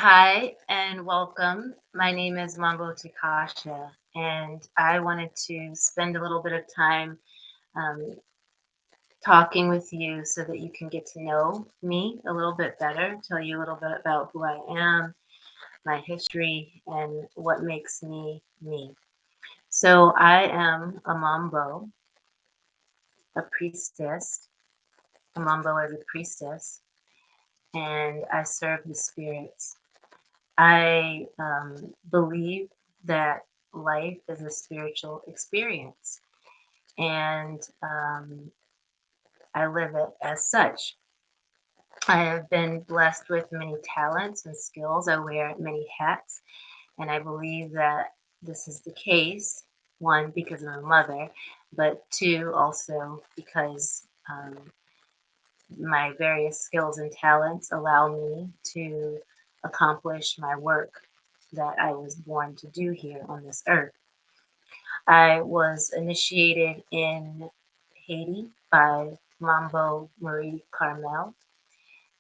Hi and welcome. My name is Mambo Takasha, and I wanted to spend a little bit of time um, talking with you so that you can get to know me a little bit better, tell you a little bit about who I am, my history, and what makes me me. So, I am a Mambo, a priestess. A Mambo is a priestess, and I serve the spirits. I believe that life is a spiritual experience, and I live it as such. I have been blessed with many talents and skills. I wear many hats, and I believe that this is the case. One, because I'm a mother, but two, also because my various skills and talents allow me to accomplish my work that I was born to do here on this earth. I was initiated in Haiti by Mambo Marie Carmel,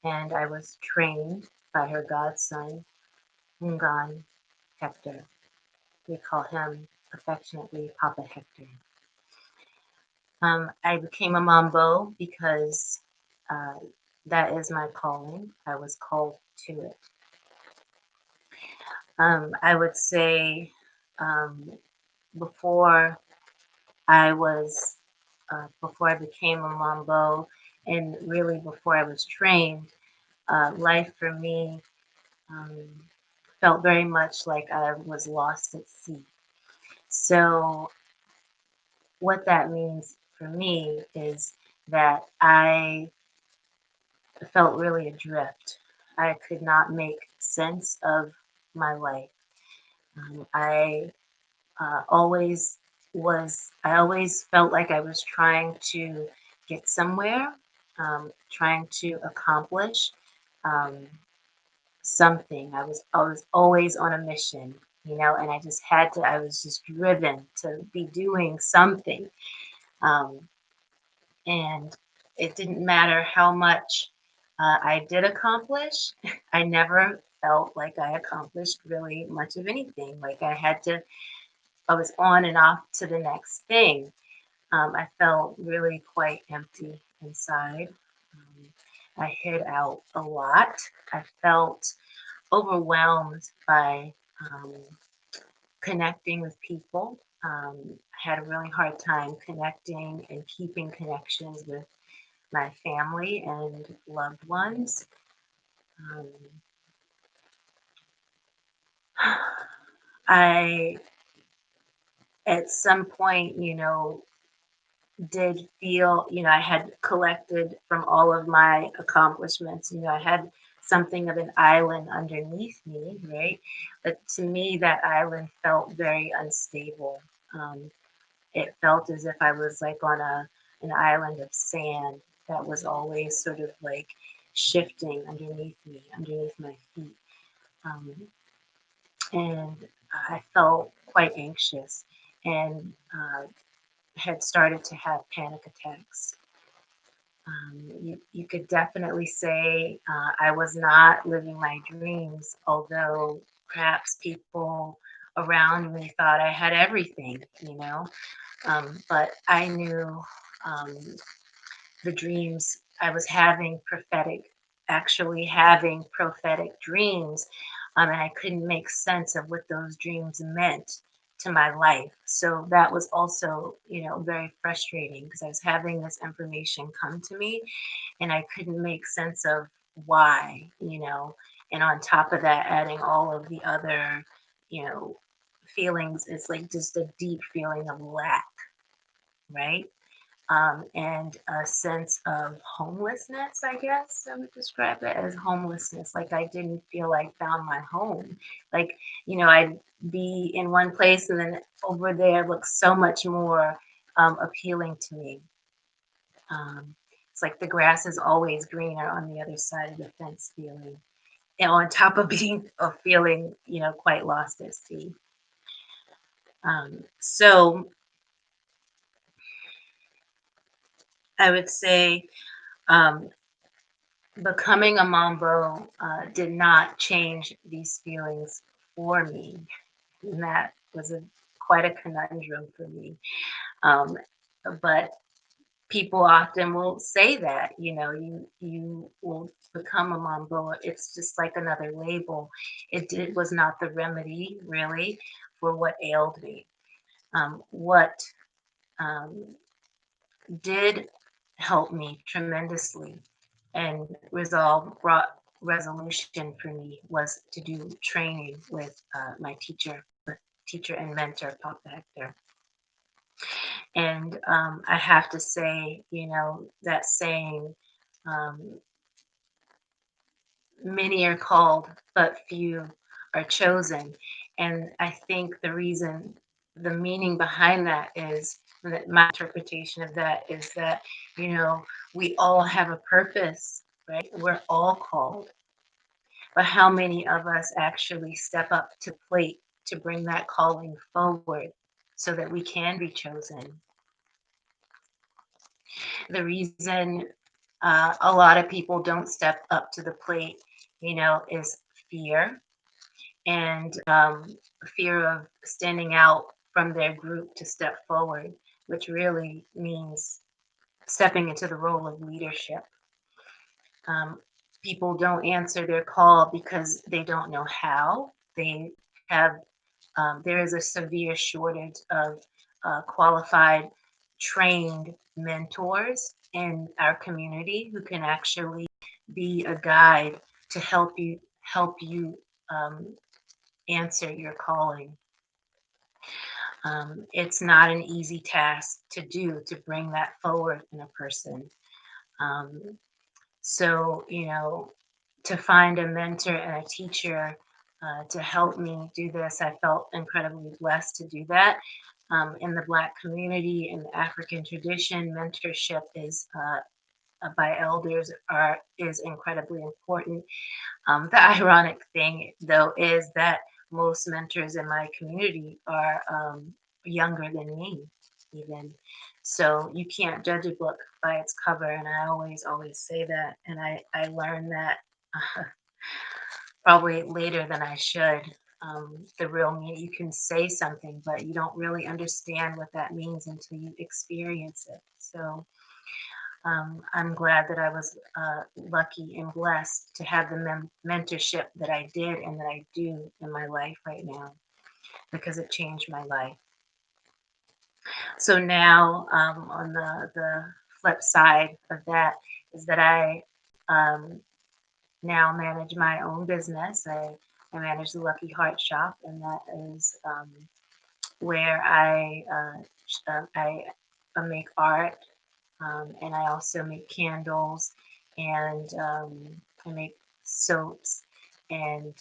and I was trained by her godson, Ngan Hector. We call him affectionately Papa Hector. I became a Mambo because uh, that is my calling. I was called to it. I would say um, before I was before I became a Mambo, and really before I was trained, life for me um, felt very much like I was lost at sea. So, what that means for me is that I felt really adrift. I could not make sense of my life. I always I always felt like I was trying to get somewhere, trying to accomplish um, something. I was always on a mission, and I was just driven to be doing something. Um, and it didn't matter how much I did accomplish, I never felt like I accomplished really much of anything. I was on and off to the next thing. I felt really quite empty inside. I hid out a lot. I felt overwhelmed by connecting with people. I had a really hard time connecting and keeping connections with my family and loved ones. Um, I, at some point, did feel, I had collected from all of my accomplishments, I had something of an island underneath me, right? But to me, that island felt very unstable. Um, it felt as if I was like on an island of sand that was always sort of like shifting underneath me, underneath my feet. Um, and I felt quite anxious and had started to have panic attacks. You could definitely say I was not living my dreams, although perhaps people around me thought I had everything, but I knew um, the dreams I was having actually having prophetic dreams, and I couldn't make sense of what those dreams meant to my life. So that was also, very frustrating because I was having this information come to me and I couldn't make sense of why, and on top of that, adding all of the other, you know, feelings, it's like just a deep feeling of lack, right? And a sense of homelessness, I guess I would describe it as homelessness. Like I didn't feel I found my home. Like, I'd be in one place and then over there looks so much more appealing to me. It's like the grass is always greener on the other side of the fence feeling. And on top of being of feeling, quite lost at sea. So I would say um, becoming a Mambo did not change these feelings for me. And that was quite a conundrum for me. Um, but people often will say that, you will become a Mambo. It's just like another label. Was not the remedy really for what ailed me. What um, did help me tremendously and brought resolution for me was to do training with my teacher and mentor, Papa Hector. And I have to say, that saying, um, many are called, but few are chosen. And I think the meaning behind that is that my interpretation of that is that, you know, we all have a purpose, right? We're all called. But how many of us actually step up to the plate to bring that calling forward so that we can be chosen? The reason a lot of people don't step up to the plate, is fear and fear of standing out from their group to step forward, which really means stepping into the role of leadership. Um, People don't answer their call because they don't know how. Have there is a severe shortage of qualified, trained mentors in our community who can actually be a guide to help you um, answer your calling. It's not an easy task to do to bring that forward in a person. Um, so, to find a mentor and a teacher to help me do this, I felt incredibly blessed to do that. In the Black community, in the African tradition, mentorship is by elders is incredibly important. The ironic thing, though, is that most mentors in my community are younger than me, even. So you can't judge a book by its cover, and I always say that. And I learned that uh, probably later than I should. The real meaning, you can say something, but you don't really understand what that means until you experience it. So I'm glad that I was lucky and blessed to have the mentorship that I did and that I do in my life right now because it changed my life. So now, on the flip side of that, is that I um, now manage my own business. I manage the Lucky Heart Shop, and that is where I make art, and I also make candles, and I make soaps. And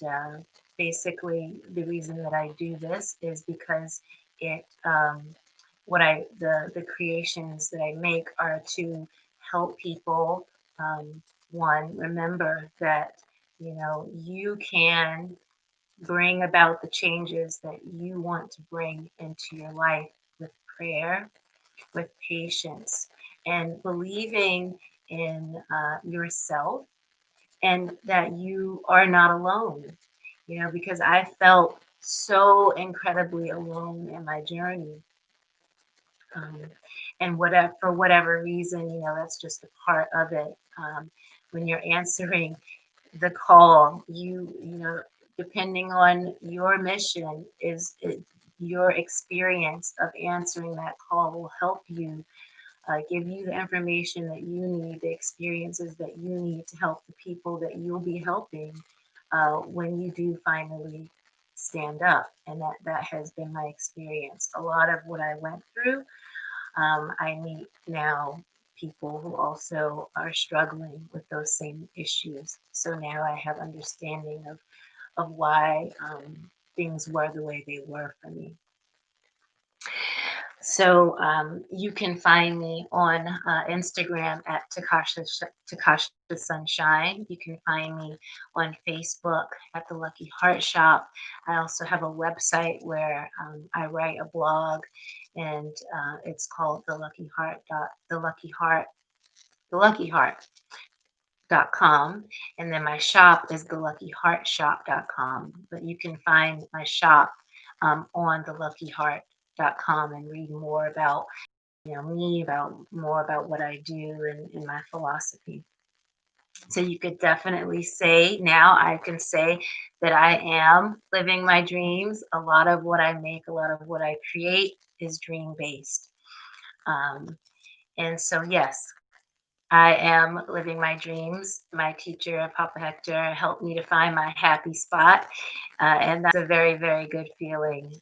basically, the reason that I do this is because it the creations that I make are to help people. One, remember that you can bring about the changes that you want to bring into your life with prayer, with patience, and believing in yourself and that you are not alone. Because I felt so incredibly alone in my journey. Um, and whatever, for whatever reason, that's just a part of it. When you're answering the call, depending on your mission, your experience of answering that call will help you give you the information that you need, the experiences that you need to help the people that you'll be helping when you do finally stand up. And that has been my experience. A lot of what I went through, I meet now people who also are struggling with those same issues. So now I have understanding of why things were the way they were for me. So you can find me on Instagram at Takasha Sunshine. You can find me on Facebook at the Lucky Heart Shop. I also have a website where I write a blog, and it's called The Lucky Heart. and then my shop is theluckyheartshop.com. But you can find my shop on theluckyheart.com and read more about me, about more about what I do and my philosophy. So you could definitely say now I can say that I am living my dreams. A lot of what I make, a lot of what I create is dream based. Um, and so, yes, I am living my dreams. My teacher, Papa Hector, helped me to find my happy spot. And that's a very, very good feeling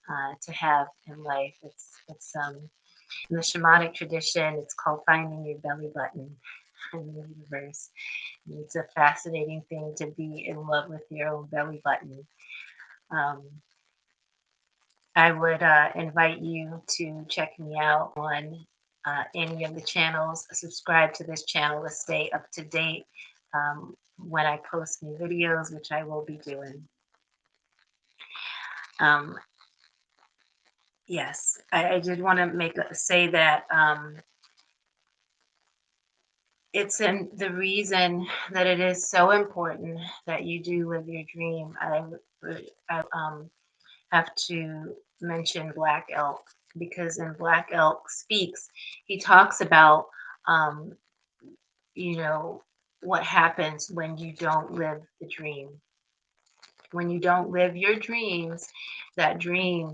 to have in life. It's in the shamanic tradition, it's called finding your belly button in the universe. It's a fascinating thing to be in love with your own belly button. Um, I would invite you to check me out on any of the channels. Subscribe to this channel to stay up to date when I post new videos, which I will be doing. Um, yes, I did want to say that it's in the reason that it is so important that you do live your dream. I have to mention Black Elk because in Black Elk Speaks, he talks about, um, you know, what happens when you don't live the dream. When you don't live your dreams, that dream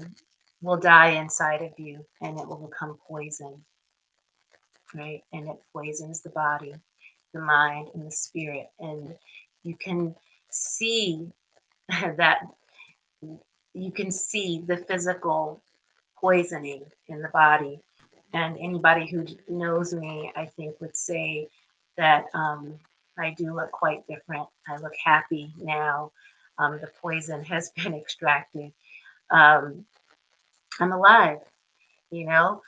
will die inside of you and it will become poison, right? And it poisons the body, the mind, and the spirit. And you can see that you can see the physical poisoning in the body. And anybody who knows me, I think, would say that I do look quite different. I look happy now. The poison has been extracted. Um, I'm alive, you know.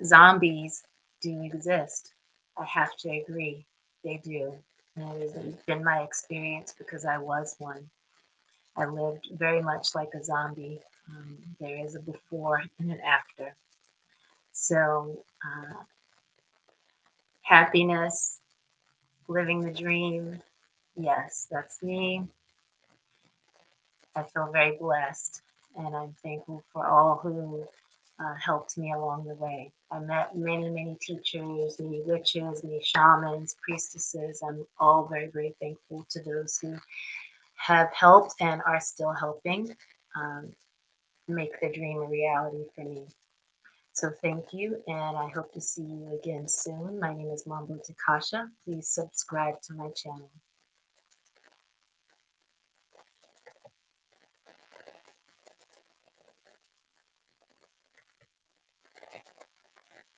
Zombies do exist. I have to agree. They do. And it has been my experience because I was one. I lived very much like a zombie. There is a before and an after. So, happiness, living the dream. Yes, that's me. I feel very blessed and I'm thankful for all who helped me along the way. I met many, many teachers, many witches, many shamans, priestesses. I'm all very, very thankful to those who have helped and are still helping um, make the dream a reality for me. So thank you, and I hope to see you again soon. My name is Mambo Takasha. Please subscribe to my channel.